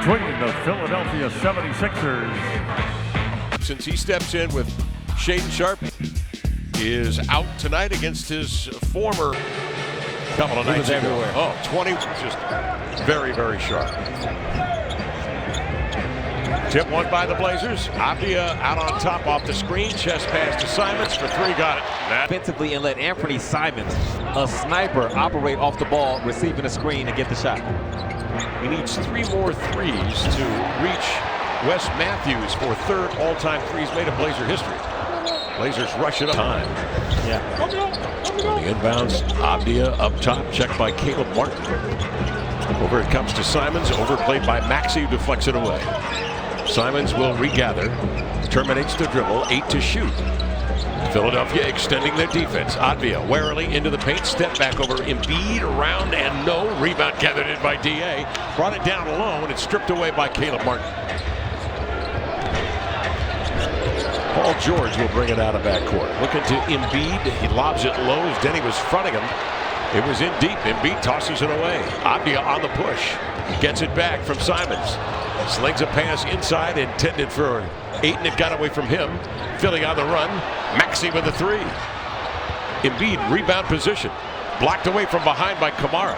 between the Philadelphia 76ers. Since he steps in with Shaedon Sharpe, is out tonight against his former couple of nights ago. Everywhere. Oh, 20, just very, very sharp. Tip one by the Blazers. Avdija out on top off the screen. Chest pass to Simons for three. Got it. Offensively, and let Anthony Simons, a sniper, operate off the ball, receiving a screen and get the shot. He needs 3 more threes to reach Wes Matthews for third all-time threes made in Blazer history. Blazers rush it up. Time. Yeah. On the inbounds, Avdija up top, checked by Caleb Martin. Over it comes to Simons, overplayed by Maxey, who deflects it away. Simons will regather, terminates the dribble, 8 to shoot. Philadelphia extending their defense. Avdija warily into the paint, step back over Embiid, around and no. Rebound gathered in by DA. Brought it down low and it's stripped away by Caleb Martin. Paul George will bring it out of backcourt. Looking to Embiid. He lobs it low as Denny was fronting him. It was in deep. Embiid tosses it away. Avdija on the push. Gets it back from Simons. Slings a pass inside intended for Ayton. It got away from him. Philly on the run. Maxey with the three. Embiid rebound position. Blocked away from behind by Camara.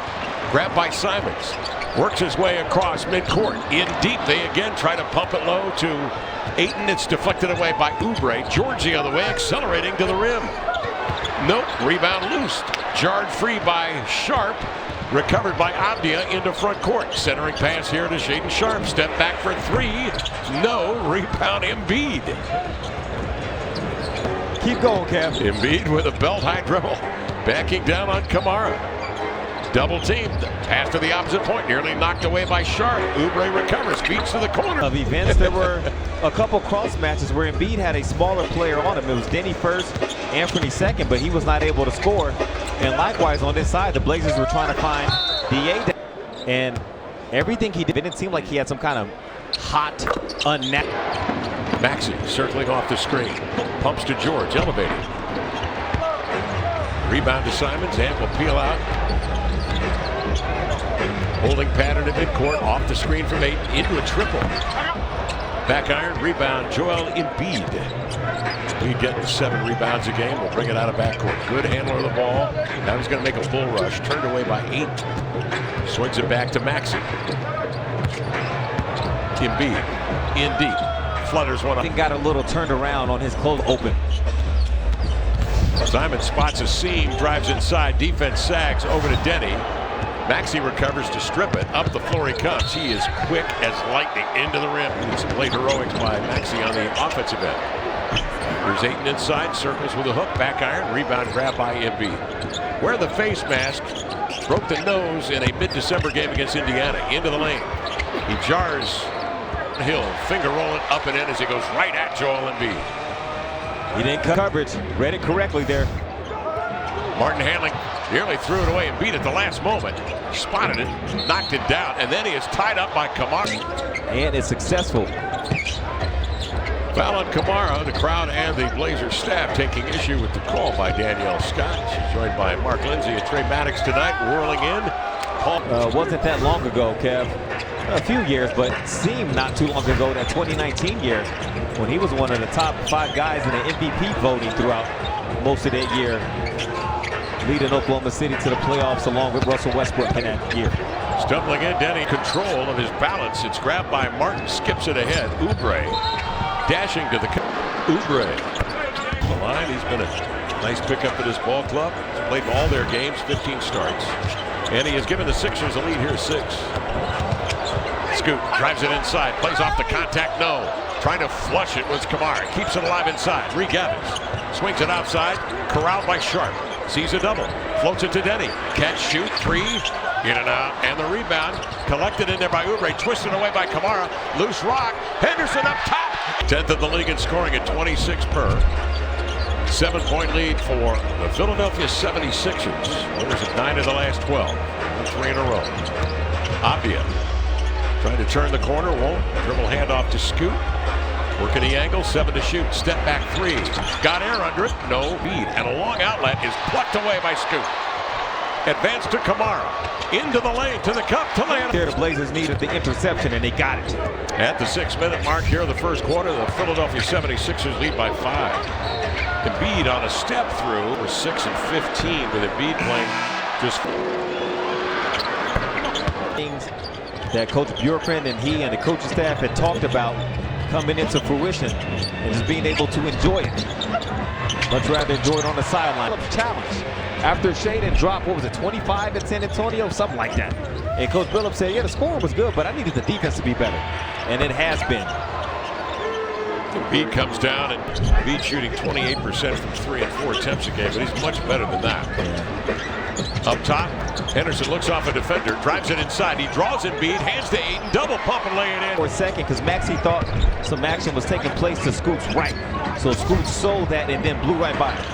Grabbed by Simons. Works his way across midcourt. In deep. They again try to pump it low to Ayton. It's deflected away by Oubre. George the other way, accelerating to the rim. Nope. Rebound loosed. Jarred free by Sharpe. Recovered by Avdija into front court. Centering pass here to Shaedon Sharpe. Step back for three. No. Rebound Embiid. Keep going, Kev. Embiid with a belt-high dribble. Backing down on Camara. Double teamed. Pass to the opposite point. Nearly knocked away by Sharpe. Oubre recovers. Feeds to the corner. Of events, there were a couple cross matches where Embiid had a smaller player on him. It was Denny first, Anthony second, but he was not able to score. And likewise on this side, the Blazers were trying to find DA. And everything he did, it didn't seem like he had some kind of hot, unnatural. Maxey circling off the screen. Pumps to George, elevated. Rebound to Simons, and will peel out. Holding pattern at midcourt, off the screen from 8, into a triple. Back iron, rebound, Joel Embiid. He's getting 7 rebounds a game. We'll bring it out of backcourt. Good handler of the ball. Now he's going to make a bull rush. Turned away by 8. Swings it back to Maxey. Embiid in deep. Flutters one up. He got a little turned around on his close open. Simon spots a seam, drives inside. Defense sags over to Denny. Maxey recovers to strip it. Up the floor he comes. He is quick as lightning into the rim. It's late heroics by Maxey on the offensive end. There's Ayton inside, circles with a hook, back iron, rebound grab by Embiid. Wear the face mask. Broke the nose in a mid-December game against Indiana. Into the lane. He jars Hill, finger rolling up and in as he goes right at Joel Embiid. He didn't cut coverage. Read it correctly there. Martin handling, nearly threw it away and beat at the last moment. Spotted it, knocked it down, and then he is tied up by Camara. And it's successful. Foul on Camara. The crowd and the Blazers staff taking issue with the call by Danielle Scott. She's joined by Mark Lindsay and Trey Maddox tonight, whirling in. Wasn't that long ago, Kev. A few years, but seemed not too long ago, that 2019 year, when he was one of the top 5 guys in the MVP voting throughout most of that year, leading Oklahoma City to the playoffs along with Russell Westbrook in that year. Stumbling in, Denny control of his balance. It's grabbed by Martin, skips it ahead. Oubre dashing to the Oubre. The line, he's been a nice pickup at his ball club. He's played all their games, 15 starts. And he has given the Sixers a lead here, 6. Scoot drives it inside, plays off the contact, no. Trying to flush it was Camara. Keeps it alive inside, regathers. Swings it outside, corralled by Sharpe. Sees a double, floats it to Denny. Catch, shoot, 3, in and out, and the rebound collected in there by Oubre, twisted away by Camara. Loose rock, Henderson up top. 10th in the league in scoring at 26 per. 7-point lead for the Philadelphia 76ers. Winners of 9 of the last 12. 3 in a row. Avdija trying to turn the corner, won't. Dribble handoff to Scoot. Working the angle, 7 to shoot. Step back 3. Got air under it. No. Beat. And a long outlet is plucked away by Scoot. Advance to Kamara. Into the lane, to the cup, to land. There the Blazers needed the interception, and they got it. At the 6-minute mark here of the first quarter, the Philadelphia 76ers lead by 5. Embiid on a step through. We're 6 and 15 with Embiid playing just things that Coach Bjorkgren and he and the coaching staff had talked about coming into fruition, and just being able to enjoy it. Much rather enjoy it on the sideline. Challenge. After Shaedon dropped, what was it, 25 at San Antonio? Something like that. And Coach Billups said, yeah, the score was good, but I needed the defense to be better. And it has been. Embiid comes down, and Embiid shooting 28% from 3 and 4 attempts a game, but he's much better than that. Up top, Henderson looks off a defender, drives it inside. He draws Embiid, hands to Ayton, double pump and lay it in. For a second, because Maxey thought some action was taking place to Scoot's right. So Scoot sold that and then blew right by it.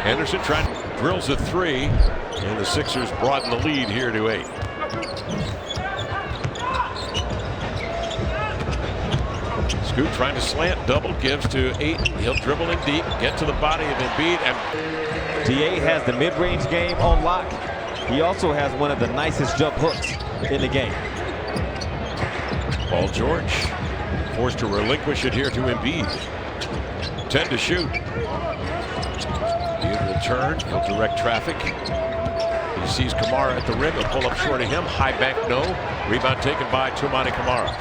Henderson drills a 3, and the Sixers broaden the lead here to 8. Scoot trying to slant, double, gives to Ayton. He'll dribble in deep, get to the body of Embiid. And DA has the mid-range game on lock. He also has one of the nicest jump hooks in the game. Paul George forced to relinquish it here to Embiid. 10 to shoot. Embiid will turn, he'll direct traffic. He sees Kamara at the rim, he'll pull up short of him. High bank, no. Rebound taken by Toumani Kamara.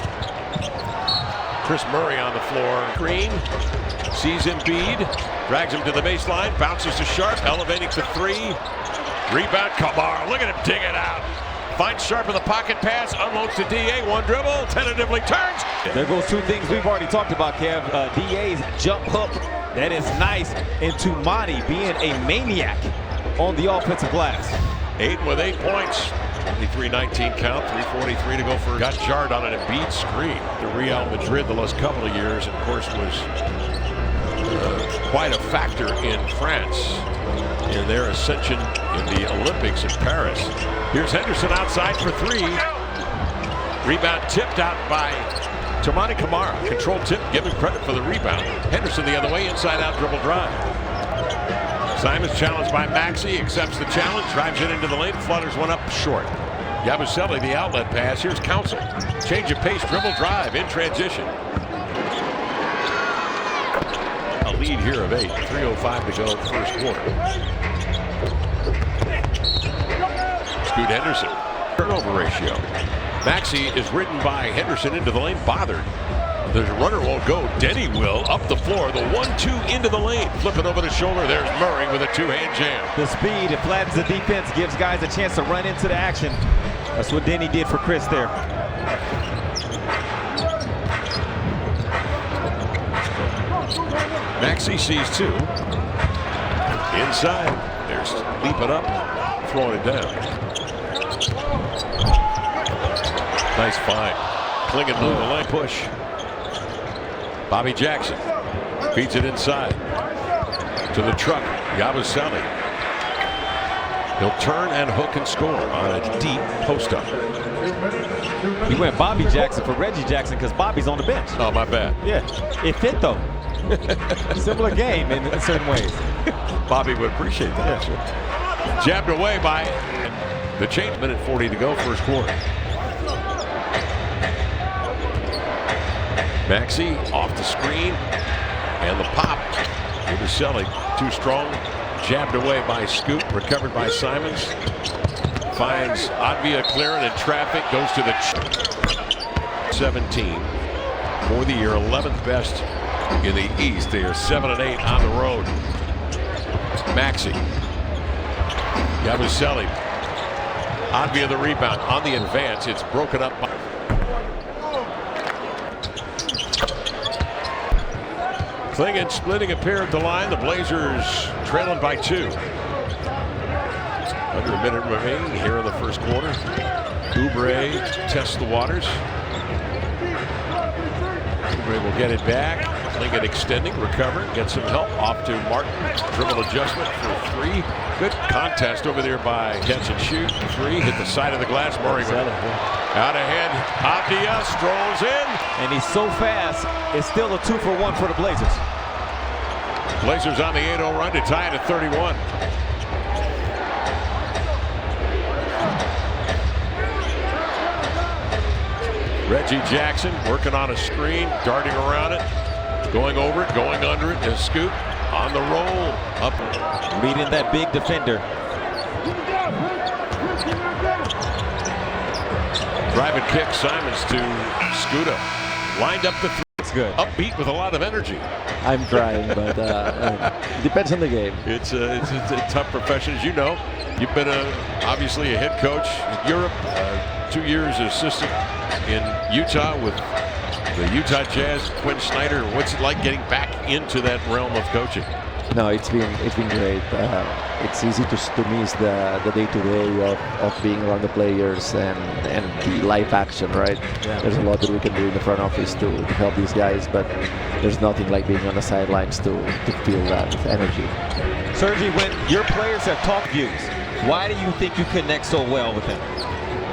Chris Murray on the floor. Green sees Embiid, drags him to the baseline, bounces to Sharp, elevating for 3. Rebound, Kamara, look at him dig it out. Finds Sharp in the pocket pass, unloads to DA, one dribble, tentatively turns. There goes 2 things we've already talked about, Kev. DA's jump hook, that is nice, and Toumani being a maniac on the offensive glass. Ayton with 8 points. 23-19 count, 3:43 to go for. Got jarred on an Embiid screen. The Real Madrid the last couple of years, and of course, was quite a factor in France in their ascension in the Olympics in Paris. Here's Henderson outside for 3. Rebound tipped out by Toumani Kamara. Control tip, give him credit for the rebound. Henderson the other way, inside out dribble drive. Simons challenged by Maxey, accepts the challenge, drives it into the lane, flutters one up short. Yabusele the outlet pass. Here's Council. Change of pace, dribble drive in transition. A lead here of 8. 3:05 to go first quarter. Scoot Henderson. Turnover ratio. Maxey is ridden by Henderson into the lane, bothered. The runner won't go. Denny will up the floor. The 1-2 into the lane. Flip it over the shoulder. There's Murray with a 2-hand jam. The speed, it flattens the defense, gives guys a chance to run into the action. That's what Denny did for Chris there. Maxey sees 2. Inside. There's leaping up, throwing it down. Nice find. Klingon move the leg push. Bobby Jackson feeds it inside to the truck. Yabusele. He'll turn and hook and score on a deep post-up. He went Bobby Jackson for Reggie Jackson because Bobby's on the bench. Oh, my bad. Yeah, it fit though. Similar game in certain ways. Bobby would appreciate that. Yeah. Jabbed away by the change. Minute 40 to go, first quarter. Maxey off the screen, and the pop. Yabusele too strong. Jabbed away by Scoot, recovered by Simons. Finds Advia clearing in traffic, goes to the 17 for the year, 11th best in the East. They are 7-8 on the road. Maxey. Yabusele. Advia the rebound on the advance. It's broken up by Klingon splitting a pair at the line. The Blazers trailing by 2. Under a minute remaining here in the first quarter. Oubre tests the waters. Oubre will get it back. Klingon extending, recovering, gets some help. Off to Martin. Dribble adjustment for 3. Good contest over there by catch and shoot. 3 hit the side of the glass. Murray out ahead. Advia strolls in. And he's so fast, it's still a 2-for-1 for the Blazers. Blazers on the 8-0 run to tie it at 31. Reggie Jackson working on a screen, darting around it, going over it, going under it, and scoop on the roll. Up. Leading that big defender. Driving kick, Simons to Scooter. Lined up the three. It's good. Upbeat with a lot of energy. I'm trying, but depends on the game. It's a tough profession, as you know. You've been obviously a head coach in Europe, 2 years assistant in Utah with the Utah Jazz. Quinn Snyder, what's it like getting back into that realm of coaching? No, it's been great. It's easy to miss the day-to-day of being around the players and the live action, right? Yeah. There's a lot that we can do in the front office to help these guys, but there's nothing like being on the sidelines to feel that energy. Sergi, when your players have talked views, why do you think you connect so well with them?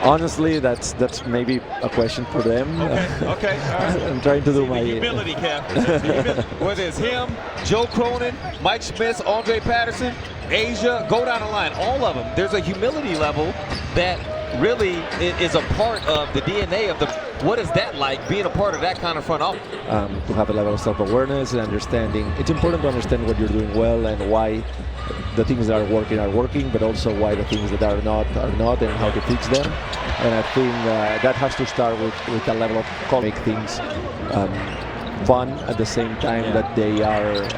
Honestly, that's maybe a question for them. Okay. All right. I'm trying to do The my humility, Kev. Whether it's him, Joe Cronin, Mike Schmitz, Andre Patterson, Asia, go down the line, all of them. There's a humility level that really is a part of the DNA of the. What is that like, being a part of that kind of front office? to have a level of self-awareness and understanding. It's important to understand what you're doing well and why the things that are working, but also why the things that are not, and how to fix them. And I think that has to start with a level of make things fun at the same time that they are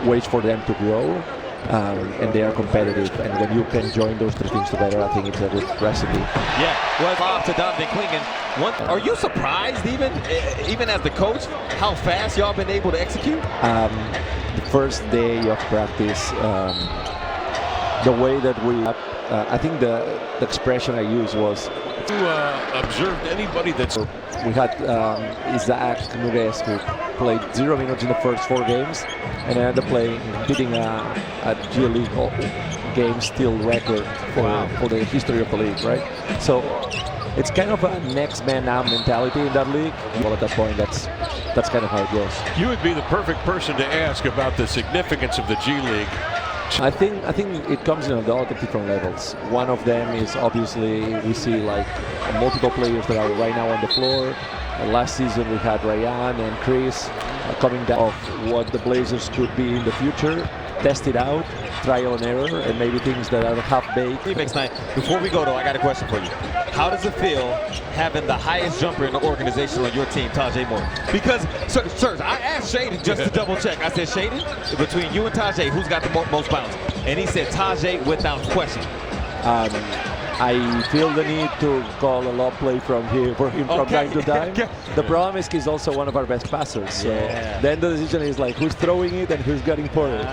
ways for them to grow. And they are competitive, and when you can join those three things together, I think it's a good recipe. Yeah, well, off to Donovan Clingan. Are you surprised, even as the coach, how fast y'all been able to execute? The first day of practice, the way that we, I think the expression I used was. You observed anybody that's. We had Isaac Nuguez, who played 0 minutes in the first 4 games, and ended up beating a G League game steal record for the history of the league, right? So it's kind of a next man now mentality in that league. Well, at that point, that's kind of how it goes. You would be the perfect person to ask about the significance of the G League. I think it comes in a lot of different levels. One of them is obviously we see like multiple players that are right now on the floor. Last season we had Ryan and Chris coming down of what the Blazers could be in the future. Test it out, trial and error, and maybe things that are half-baked. Next night. Before we go, though, I got a question for you. How does it feel having the highest jumper in the organization on your team, Tajay Moore? Because, sir, I asked Shaden just to double-check. I said, Shaden, between you and Tajay, who's got the most bounce? And he said Tajay without question. I feel the need to call a lob play from him from time to time. The problem is he's also one of our best passers. So then the decision is like who's throwing it and who's getting for it.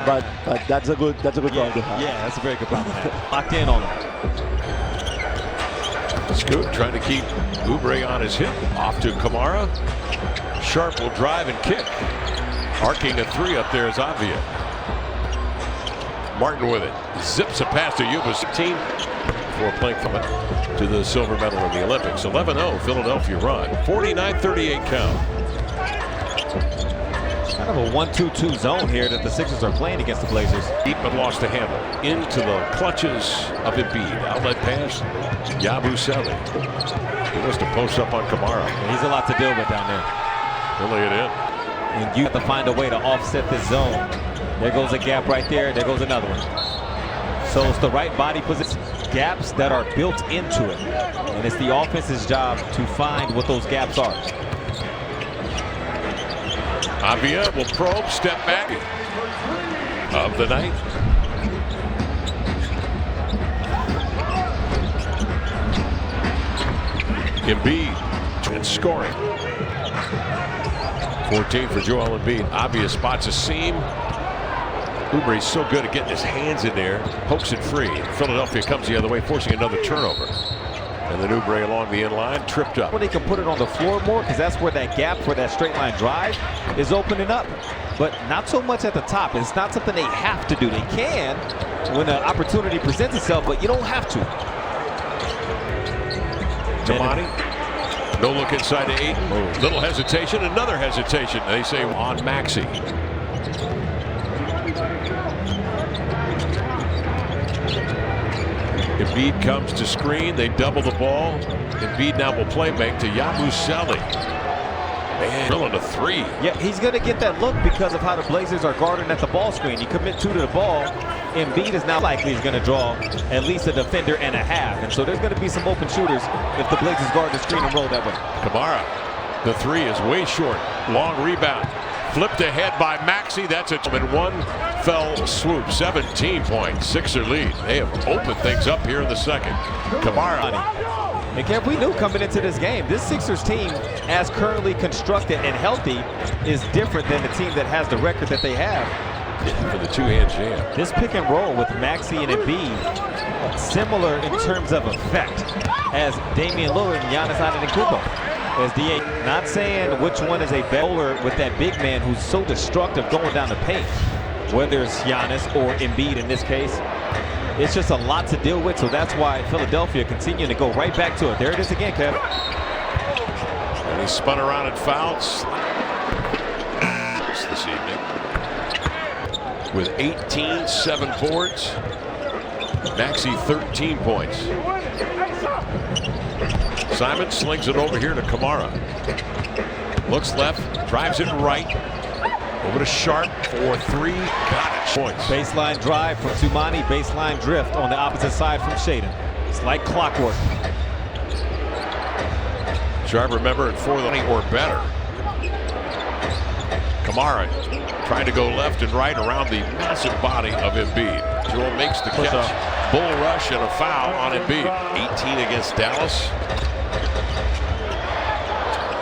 But that's a good problem to have. Yeah, that's a very good problem. Locked in on him. Scoot trying to keep Oubre on his hip. Off to Kamara. Sharp will drive and kick. Arcing a 3 up there is Avia. Martin with it. Zips a pass to Yuba's team before playing from it to the silver medal in the Olympics. 11-0 Philadelphia run. 49-38 count. Kind of a 1-2-2 zone here that the Sixers are playing against the Blazers. Deep but lost the handle. Into the clutches of Embiid. Outlet pass. Yabusele. He wants to post up on Kamara. He's a lot to deal with down there. He'll lay it in. And you have to find a way to offset this zone. There goes a gap right there. There goes another one. So it's the right body position. Gaps that are built into it. And it's the offense's job to find what those gaps are. Avia will probe, step back of the night. Embiid and scoring. 14 for Joel Embiid. Avia spots a seam. Oubre's so good at getting his hands in there, pokes it free. Philadelphia comes the other way, forcing another turnover. And then Oubre along the inline, tripped up. Well, they can put it on the floor more because that's where that gap for that straight line drive is opening up. But not so much at the top. It's not something they have to do. They can when an opportunity presents itself, but you don't have to. Tamani, no look inside to Ayton. Little hesitation, another hesitation. They say on Maxey. Embiid comes to screen. They double the ball. Embiid now will play make to Yabusele. Man, drilling a three. Yeah, he's going to get that look because of how the Blazers are guarding at the ball screen. You commit 2 to the ball, Embiid is now likely he's going to draw at least a defender and a half. And so there's going to be some open shooters if the Blazers guard the screen and roll that way. Kamara, the three is way short. Long rebound. Flipped ahead by Maxey. That's it. In one fell swoop. 17-point Sixer lead. They have opened things up here in the second. Kamara. And Kev, we knew coming into this game, this Sixers team, as currently constructed and healthy, is different than the team that has the record that they have. For the two-hand jam. This pick and roll with Maxey and Embiid, similar in terms of effect as Damian Lillard and Giannis Antetokounmpo. As DA, not saying which one is a bowler with that big man who's so destructive going down the paint, whether it's Giannis or Embiid in this case. It's just a lot to deal with, so that's why Philadelphia continuing to go right back to it. There it is again, Kev. And he spun around and fouled this evening. With 18, 7 boards. Maxey 13 points. Simon slings it over here to Kamara. Looks left, drives it right. Over to Sharp for three. Got it. Points. Baseline drive from Tumani, baseline drift on the opposite side from Shaden. It's like clockwork. Sharp, remember, at 4-20 or better. Kamara trying to go left and right around the massive body of Embiid. Joel makes the catch. Bull rush and a foul on Embiid. 18 against Dallas.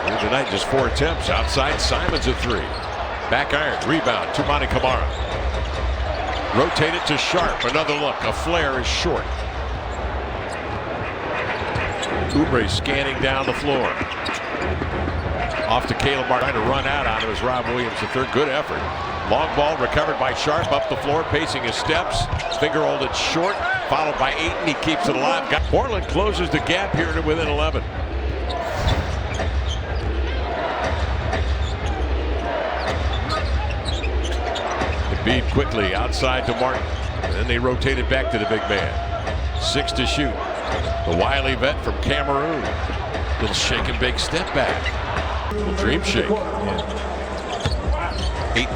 Here tonight, just 4 attempts. Outside, Simons a 3. Back iron, rebound, Tumani Kamara. Rotate it to Sharp, another look. A flare is short. Oubre scanning down the floor. Off to Caleb Martin, trying to run out on him as Rob Williams, the third. Good effort. Long ball recovered by Sharp up the floor, pacing his steps. Finger hold it short, followed by Ayton. He keeps it alive. Portland closes the gap here to within 11. Embiid quickly outside to Martin. And then they rotate it back to the big man. 6 to shoot. The wily vet from Cameroon. Little shake and bake step back. Little dream shake. Ayton.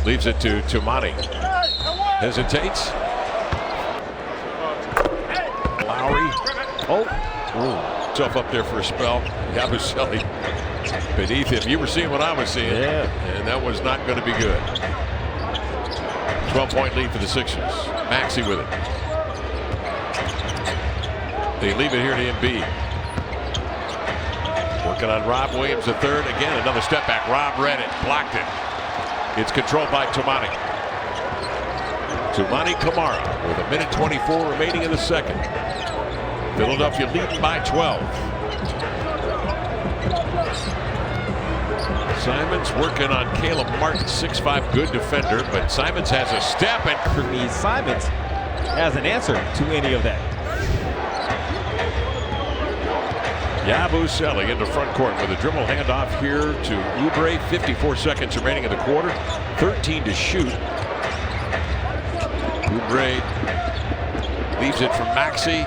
Leaves it to Tumani. Hesitates. Lowry. Oh. Himself up there for a spell. Yabusele beneath him. You were seeing what I was seeing. Yeah. And that was not going to be good. 12-point lead for the Sixers. Maxey with it. They leave it here to Embiid. Working on Rob Williams the third. Again, another step back. Rob read it. Blocked it. It's controlled by Tumani. Tumani Kamara with 1:24 remaining in the second. Philadelphia leading by 12. Simons working on Caleb Martin, 6'5", good defender, but Simons has a step, and For me, Simons has an answer to any of that. Yabusele into front court with a dribble handoff here to Oubre. 54 seconds remaining in the quarter. 13 to shoot. Oubre leaves it from Maxey.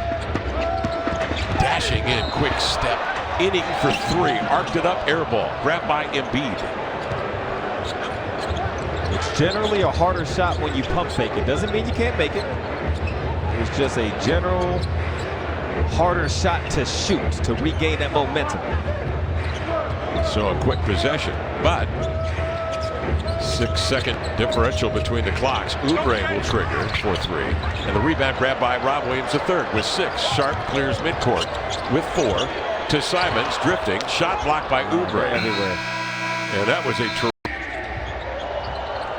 Dashing in, quick step. Inning for 3. Arced it up, air ball. Grabbed by Embiid. It's generally a harder shot when you pump fake it. Doesn't mean you can't make it. It's just a general harder shot to shoot to regain that momentum. So a quick possession, but 6-second differential between the clocks. Oubre will trigger for 3. And the rebound grabbed by Rob Williams III with 6. Sharp clears midcourt with 4 to Simons, drifting. Shot blocked by Oubre. Everywhere. And that was a terrific.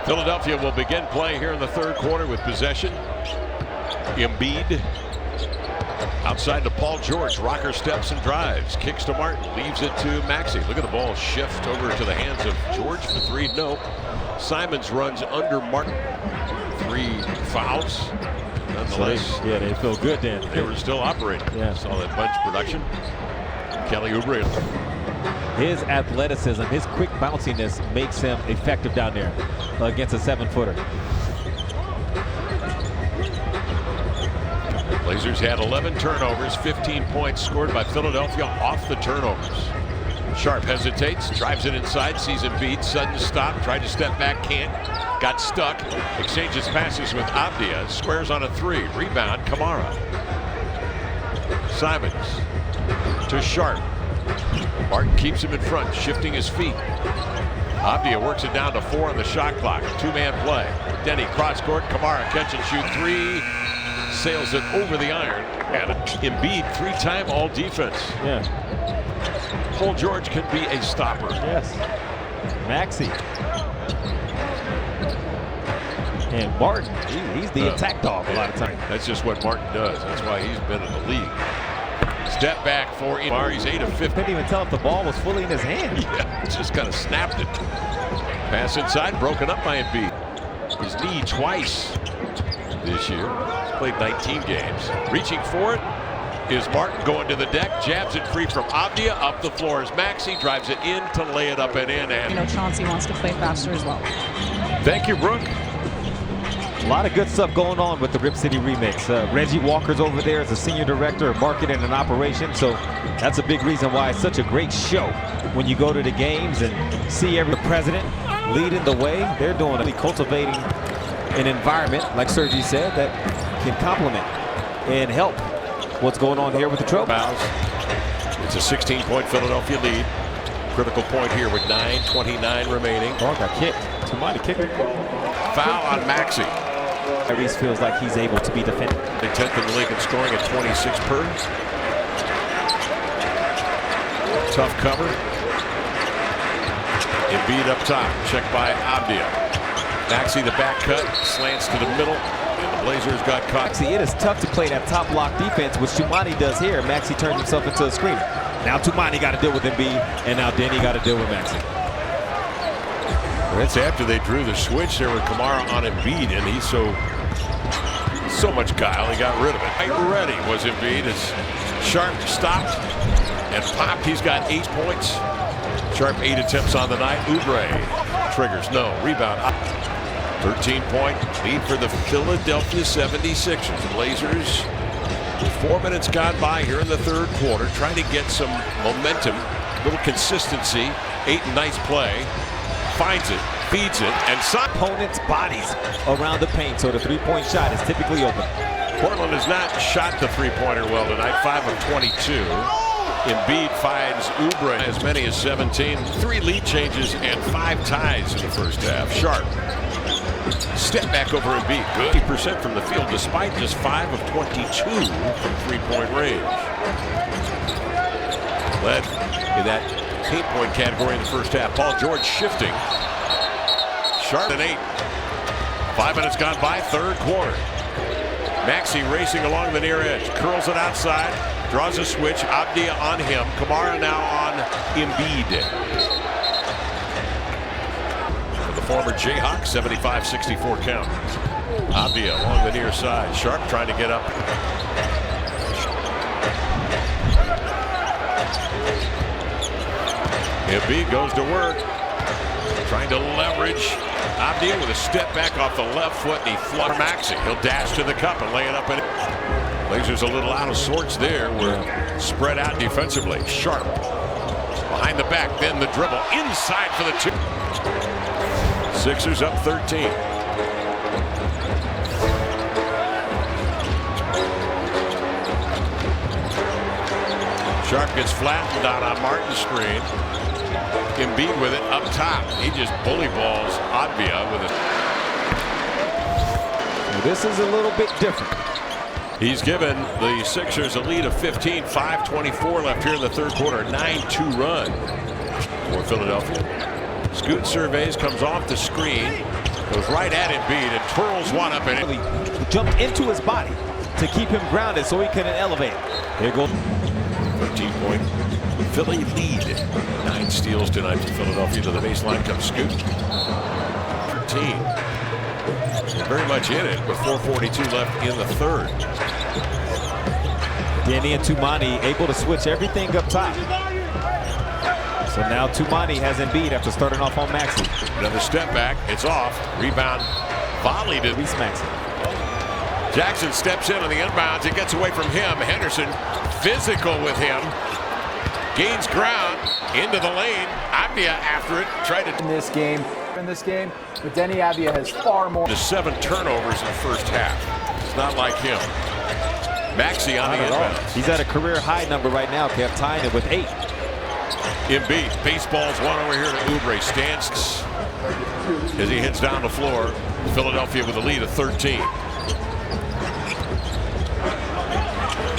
Philadelphia will begin play here in the third quarter with possession. Embiid outside to Paul George. Rocker steps and drives. Kicks to Martin. Leaves it to Maxey. Look at the ball shift over to the hands of George for 3. No. Simons runs under Martin. 3 fouls. Nonetheless, Yeah, they feel good then. they were still operating. Yeah. Saw that bunch production. Kelly Oubre. His athleticism, his quick bounciness makes him effective down there against a 7-footer. Blazers had 11 turnovers, 15 points scored by Philadelphia off the turnovers. Sharp hesitates, drives it inside, sees Embiid, sudden stop, tried to step back, can't, got stuck, exchanges passes with Avdia, squares on a three, rebound, Camara. Simons to Sharp. Martin keeps him in front, shifting his feet. Avdia works it down to 4 on the shot clock, two-man play. Denny cross court, Camara catch and shoot three, sails it over the iron, and Embiid three-time all defense. Yeah. Paul George can be a stopper. Yes. Maxey. And Martin, he's the attack dog a lot of times. That's just what Martin does. That's why he's been in the league. Step back for Embiid. He's 8 of 15. Couldn't even tell if the ball was fully in his hand. Yeah, just kind of snapped it. Pass inside, broken up by Embiid. His knee twice this year. He's played 19 games. Reaching for it is Martin, going to the deck, jabs it free from Avdia. Up the floor is Maxey, drives it in to lay it up and in. And Chauncey wants to play faster as well. Thank you, Brooke. A lot of good stuff going on with the Rip City remix. Reggie Walker's over there as the senior director of marketing and operations, so that's a big reason why it's such a great show. When you go to the games and see every president leading the way, they're cultivating an environment, like Sergi said, that can complement and help what's going on here with the Trailblazers. It's a 16-point Philadelphia lead. Critical point here with 9:29 remaining. Oh, got kicked. Somebody kicked it. Foul on Maxey. Tyrese feels like he's able to be defended. The 10th in the league in scoring at 26 per. Tough cover. Embiid up top, checked by Avdia. Maxey the back cut, slants to the middle, and the Blazers got caught. Maxey, it is tough to play that top block defense, which Toumani does here. Maxey turns himself into a screener. Now Toumani got to deal with Embiid, and now Denny got to deal with Maxey. That's after they drew the switch there with Camara on Embiid, and he's so much guile, he got rid of it. Right ready was Embiid as Sharp stopped and popped. He's got 8 points. Sharp 8 attempts on the night. Oubre triggers, no. Rebound. 13-point lead for the Philadelphia 76ers. The Blazers, 4 minutes gone by here in the third quarter, trying to get some momentum, little consistency. Aiton, nice play. Finds it, feeds it, and opponents' bodies around the paint, so the three-point shot is typically open. Portland has not shot the three-pointer well tonight, 5 of 22. Embiid finds Oubre as many as 17. 3 lead changes and 5 ties in the first half. Sharp. Step back over Embiid. Good 50% from the field, despite just 5 of 22 from three-point range. Led in that 8-point category in the first half. Paul George shifting. Sharp at 8. 5 minutes gone by, third quarter. Maxey racing along the near edge, curls it outside, draws a switch. Avdia on him. Camara now on Embiid. For the former Jayhawk, 75-64 count. Avdia along the near side. Sharp trying to get up. Embiid goes to work, trying to leverage. Avdia with a step back off the left foot, and he flutters Maxey. He'll dash to the cup and lay it up. Blazers a little out of sorts there. We're spread out defensively. Sharp behind the back, then the dribble inside for the 2. Sixers up 13. Sharp gets flattened out on Martin's screen. Embiid with it up top. He just bully balls Avdia with it. This is a little bit different. He's given the Sixers a lead of 15, 5:24 left here in the third quarter. 9-2 run for Philadelphia. Scoot surveys, comes off the screen, goes right at Embiid and twirls one up and He jumped into his body to keep him grounded so he couldn't elevate. Here goes 13-point Philly lead. 9 steals tonight for Philadelphia. To the baseline comes Scoot. 13. Very much in it with 4:42 left in the third. Denny and Toumani able to switch everything up top. So now Toumani has Embiid after starting off on Maxey. Another step back. It's off. Rebound. Volley to Reese Maxey. Jackson steps in on the inbounds. It gets away from him. Henderson physical with him. Gains ground into the lane. Avdia after it. Tried to in this game, but Denny Avdia has far more. to 7 turnovers in the first half. It's not like him. Maxey on the inbounds. He's at a career high number right now, Kev, tying it with 8. Embiid, baseball's one over here to Oubre. Stands as he hits down the floor. Philadelphia with a lead of 13.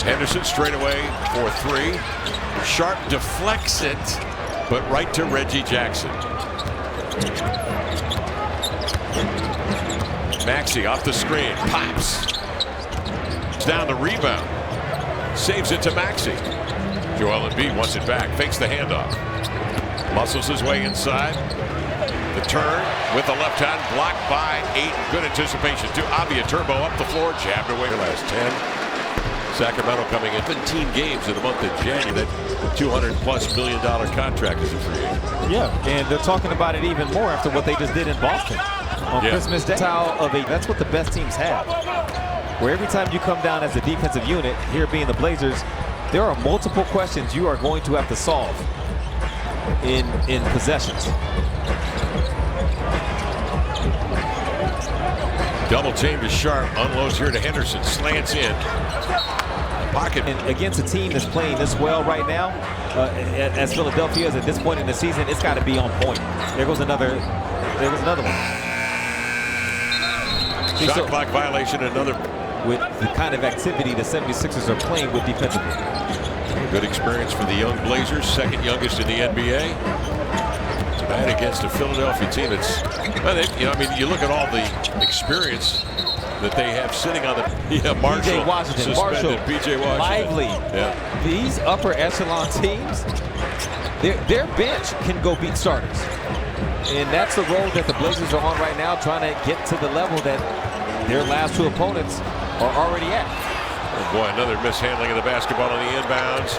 Henderson straight away for 3. Sharp deflects it, but right to Reggie Jackson. Maxey off the screen, pops. Down the rebound. Saves it to Maxey. Joel Embiid wants it back, fakes the handoff. Muscles his way inside. The turn with the left hand, blocked by Ayton. Good anticipation to Avdia. Turbo up the floor, jabbed away. Last 10. Sacramento coming in 15 games in the month of January. That $200+ million contract is a free agent. Yeah, and they're talking about it even more after what they just did in Boston on Christmas Day. That's what the best teams have. Where every time you come down as a defensive unit, here being the Blazers, there are multiple questions you are going to have to solve in possessions. Double team to Sharp, unloads here to Henderson, slants in. Pocket. And against a team that's playing this well right now, as Philadelphia is at this point in the season, it's got to be on point. There goes another one. Shot clock violation, another. With the kind of activity the 76ers are playing with defensively. Good experience for the young Blazers, second youngest in the NBA. And against a Philadelphia team that's, you look at all the experience that they have sitting on the Marshall, PJ Washington, suspended, PJ Washington. Lively. Yeah. These upper echelon teams, their bench can go beat starters. And that's the road that the Blazers are on right now, trying to get to the level that their last 2 opponents are already at. Oh boy, another mishandling of the basketball on the inbounds.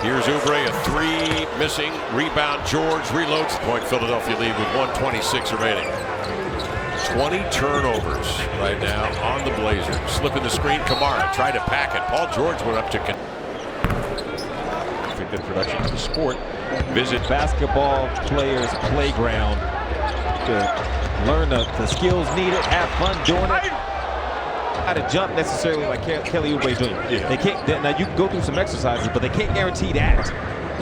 Here's Oubre, a 3 missing. Rebound, George reloads. Point Philadelphia lead with 1:26 remaining. 20 turnovers right now on the Blazers. Slipping the screen, Kamara tried to pack it. Paul George went up to good production of the sport. Visit Basketball Players Playground to learn the skills needed, have fun doing it. Not a jump necessarily like Kelly Oubre Jr. Yeah. They can't. Now you can go through some exercises, but they can't guarantee that.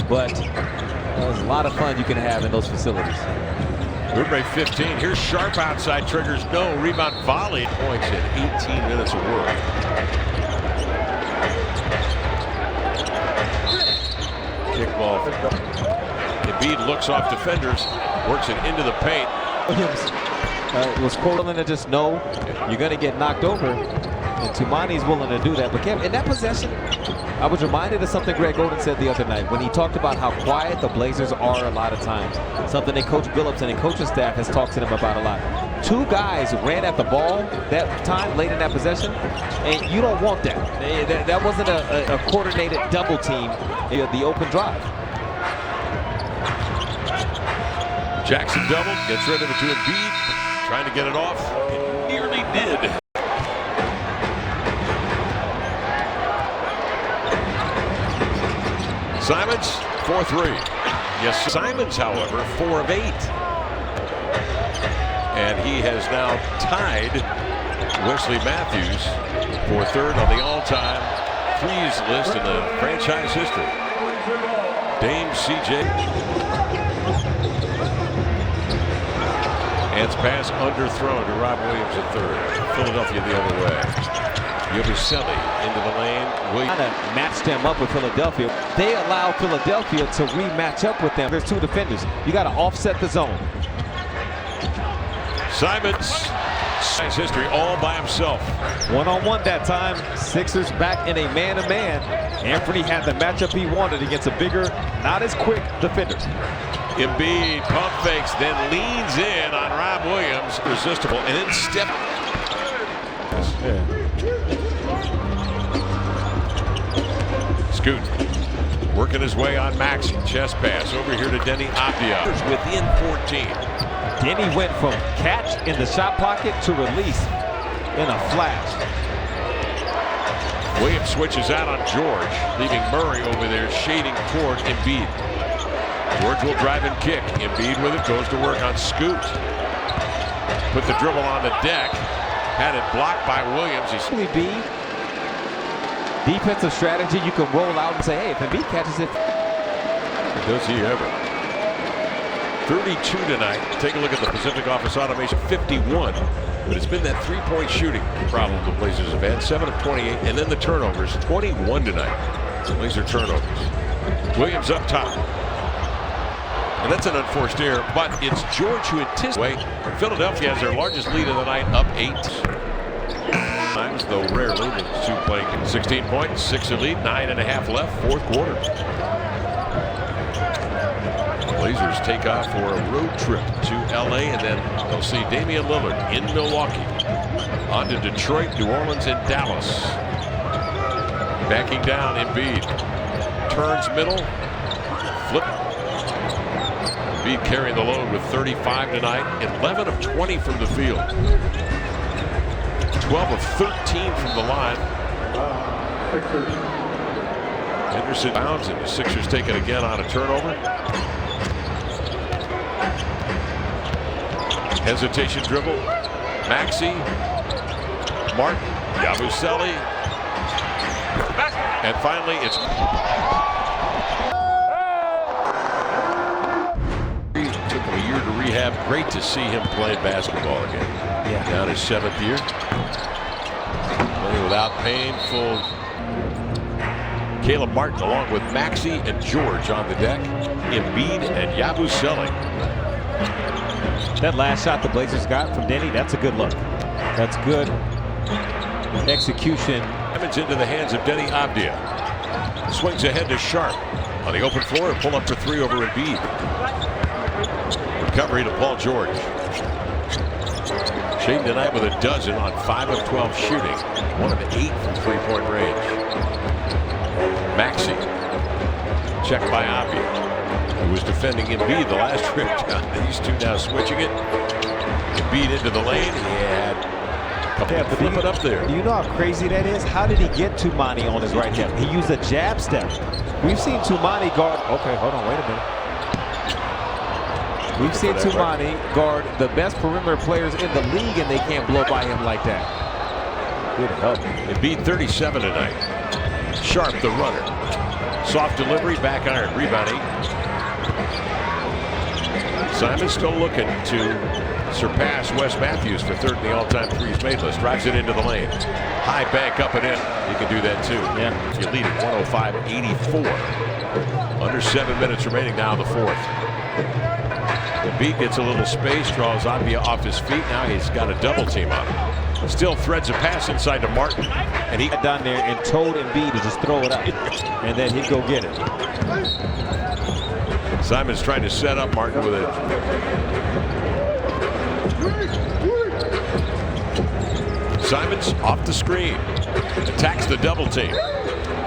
But there's a lot of fun you can have in those facilities. Oubre 15. Here's Sharp outside, triggers no. Rebound volley. Points in 18 minutes of work. Kickball. Embiid looks off defenders, works it into the paint. Williams was willing to just know you're going to get knocked over, and Tumani's willing to do that. But Kev, in that possession, I was reminded of something Greg Oden said the other night when he talked about how quiet the Blazers are a lot of times. Something that Coach Billups and the coaching staff has talked to them about a lot. 2 guys ran at the ball that time late in that possession, and you don't want that. That wasn't a coordinated double team, the open drive. Jackson double, gets rid of it to Embiid, trying to get it off. It nearly did. Simons, 4-3. Yes, Simons, however, 4 of 8. And he has now tied Wesley Matthews for 3rd on the all-time threes list in the franchise history. Dame CJ. Hands pass underthrown to Rob Williams at 3rd. Philadelphia the other way. Yabusele into the lane. Kind of matched them up with Philadelphia. They allow Philadelphia to rematch up with them. There's 2 defenders. You got to offset the zone. Simons, his history all by himself. 1-on-1 that time. Sixers back in a man-to-man. Anthony had the matchup he wanted against a bigger, not as quick defenders. Embiid pump fakes, then leans in on Rob Williams, irresistible, and then step. Scoot working his way on Max. Chest pass over here to Denny Avdia. Within 14. Denny went from catch in the shot pocket to release in a flash. Williams switches out on George, leaving Murray over there shading toward Embiid. George will drive and kick. Embiid with it, goes to work on Scoot. Put the dribble on the deck. Had it blocked by Williams. He's B. Defensive strategy, you can roll out and say, hey, if Embiid catches it. Does he ever? 32 tonight. Take a look at the Pacific Office Automation, 51. But it's been that three-point shooting problem the Blazers have had. 7 of 28. And then the turnovers, 21 tonight. Blazer turnovers. Williams up top. And that's an unforced error, but it's George who anticipates. Philadelphia has their largest lead of the night, up 8. Times, though rarely, the two playing 16 points, 6 in lead, 9.5 left, fourth quarter. Blazers take off for a road trip to LA, and then they'll see Damian Lillard in Milwaukee. On to Detroit, New Orleans, and Dallas. Backing down Embiid. Turns middle. Flip. Embiid carrying the load with 35 tonight. 11 of 20 from the field. 12 of 13 from the line. Henderson bounds, and the Sixers take it again on a turnover. Hesitation dribble. Maxey. Martin. Yabusele. And finally, it's took him a year to rehab. Great to see him play basketball again. Yeah. Down his 7th year. Playing without painful. Caleb Martin along with Maxey and George on the deck. Embiid and Yabusele. That last shot the Blazers got from Denny, that's a good look. That's good execution. Evans into the hands of Denny Avdia. Swings ahead to Sharp. On the open floor, pull up for 3 over Embiid. Recovery to Paul George. Shane tonight with a dozen on 5 of 12 shooting. 1 of 8 from three-point range. Maxey. Checked by Avdia, who was defending Embiid the last trip down. These two now switching it. Embiid into the lane. He had a couple of flip it up there. Do you know how crazy that is? How did he get Toumani on his right hip? He used a jab step. We've seen Toumani guard. Okay, hold on, wait a minute. We've seen Toumani guard the best perimeter players in the league, and they can't blow by him like that. Good help. Embiid 37 tonight. Sharp the runner. Soft delivery, back iron, rebounding. Simon still looking to surpass Wes Matthews for 3rd in the all-time threes made list. Drives it into the lane. High bank up and in. You can do that too. Yeah. If you lead at 105-84. Under 7 minutes remaining now in the 4th. Embiid gets a little space, draws Avdia off his feet. Now he's got a double team on him. Still threads a pass inside to Martin. And he got down there and told Embiid to just throw it up. And then he'd go get it. Simon's trying to set up Martin with it. Simon's off the screen. Attacks the double team.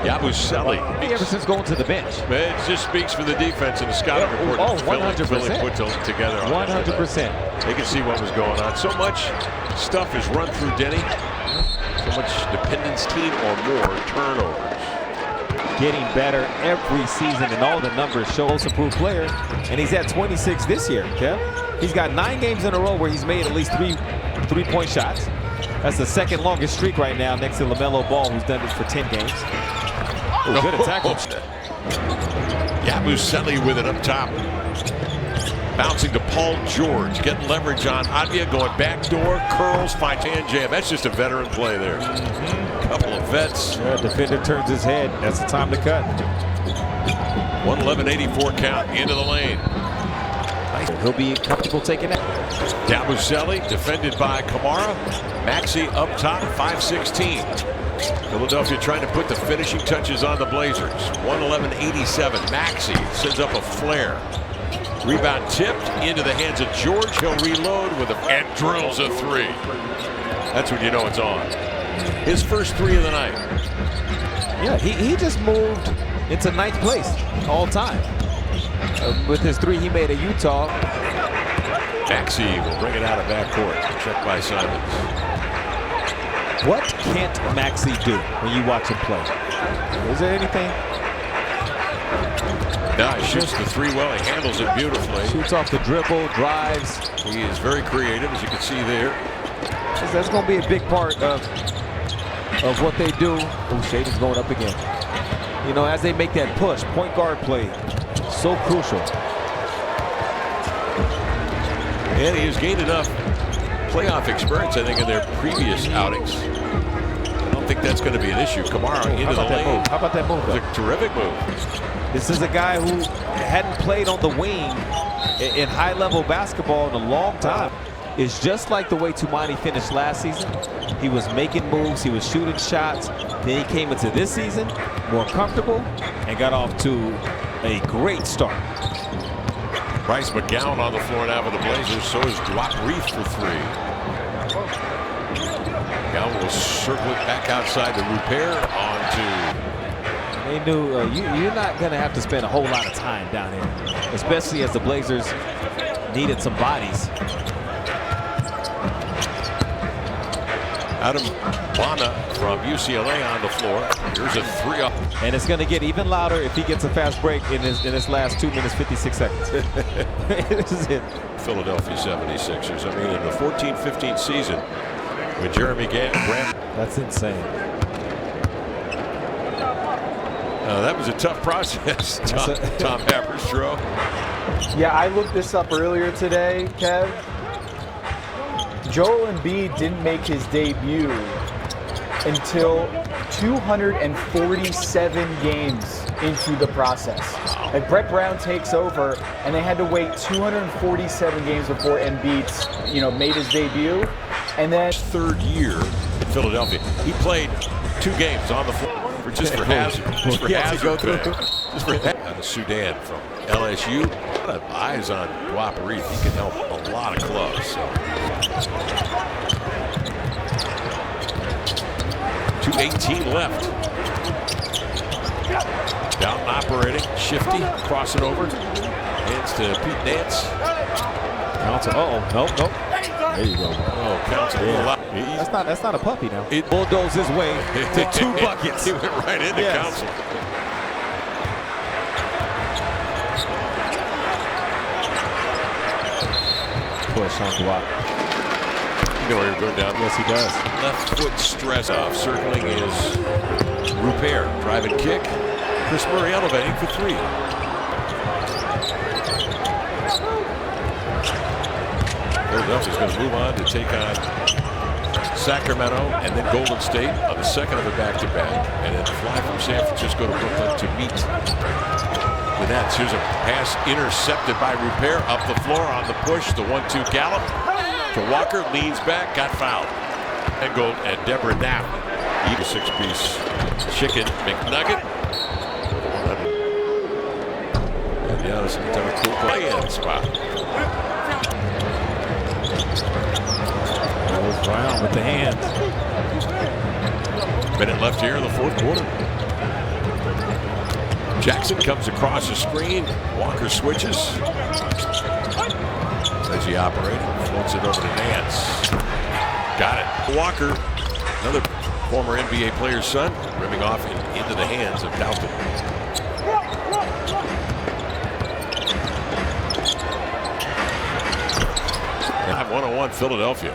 Yabusele. Ever since going to the bench. It just speaks for the defense and the scouting report. Oh, 100%. Philly put together on 100%. They can see what was going on. So much stuff is run through Denny. So much dependence, team or more turnovers. Getting better every season, and all the numbers show us a improved player. And he's at 26 this year, Kev. He's got 9 games in a row where he's made at least three-point shots. That's the 2nd longest streak right now, next to LaMelo Ball, who's done it for 10 games. Oh, good attack. Yabusele with it up top. Bouncing to Paul George, getting leverage on Avdia, going backdoor, curls, finds hand jam. That's just a veteran play there. Couple of vets. Yeah, defender turns his head. That's the time to cut. 111-84 count into the lane. Nice. He'll be comfortable taking it. Yabusele defended by Kamara. Maxey up top, 5-16. Philadelphia trying to put the finishing touches on the Blazers. 111-87. Maxey sends up a flare. Rebound tipped into the hands of George. He'll reload with and drills a 3. That's when you know it's on. His first 3 of the night. Yeah, he just moved into 9th place all time. With his 3 he made at Utah. Maxey will bring it out of backcourt. Checked by Simons. What can't Maxey do when you watch him play? Is there anything? Now he shoots the three well. He handles it beautifully. Shoots off the dribble, drives. He is very creative, as you can see there. That's going to be a big part of what they do. Oh, Shaedon's going up again. You know, as they make that push, point guard play, so crucial. And he has gained enough playoff experience, I think, in their previous outings. I don't think that's going to be an issue. Kamara into the lane. How about that move? It was a terrific move. This is a guy who hadn't played on the wing in high-level basketball in a long time. It's just like the way Toumani finished last season. He was making moves, he was shooting shots. Then he came into this season more comfortable and got off to a great start. Bryce McGowan on the floor now for the Blazers. So is Duop Reith for three. McGowan will circle it back outside to Rupert onto. They knew you're not going to have to spend a whole lot of time down here, especially as the Blazers needed some bodies. Adam Bana from UCLA on the floor. Here's a three up. And it's going to get even louder if he gets a fast break in his last 2 minutes, 56 seconds. This is it. Philadelphia 76ers. I mean, in the 14-15 season, when Jeremy Grant. That's insane. That was a tough process, Tom Haberstroh. Yeah, I looked this up earlier today, Kev. Joel Embiid didn't make his debut until 247 games into the process. Like Brett Brown takes over, and they had to wait 247 games before Embiid, made his debut. And then third year in Philadelphia, he played 2 games on the floor just for hazard. Just for hazard. Just for out of Sudan from LSU. A lot of eyes on Duop Reith. He can help a lot of clubs. So. 2:18 left. Down operating, shifty, crossing over. Hands to Pete Nance. Council. Nope. There you go. Oh, Council. Yeah. That's not a puppy now. It bulldozed his way to 2 buckets. He went right into Council. Push on Duop. You know where you're going down. Yes, he does. Left foot stress off. Circling is Rupert. Driving kick. Chris Murray elevating for 3. Philadelphia's going to move on to take on Sacramento and then Golden State on the second of a back-to-back. And then fly from San Francisco to Brooklyn to meet the Nets. Here's a pass intercepted by Rupert. Up the floor on the push. The 1-2 gallop. To Walker, leans back, got fouled. And Deborah Knapp. Eat a 6-piece chicken McNugget. And Giannis Antetokounmpo play-in spot. Goes Brown with the hands. Minute left here in the 4th quarter. Jackson comes across the screen. Walker switches. As he operated, floats it over to Nance. Got it. Walker, another former NBA player's son, rimming off into the hands of Dalton. And 101 Philadelphia.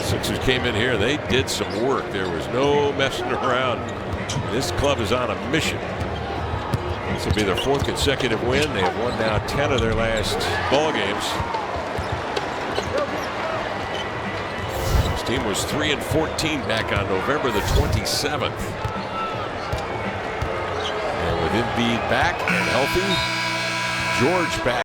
Sixers came in here. They did some work. There was no messing around. This club is on a mission. This will be their 4th consecutive win. They have won now 10 of their last ball games. This team was 3-14 back on November the 27th. And with Embiid back and healthy, George back.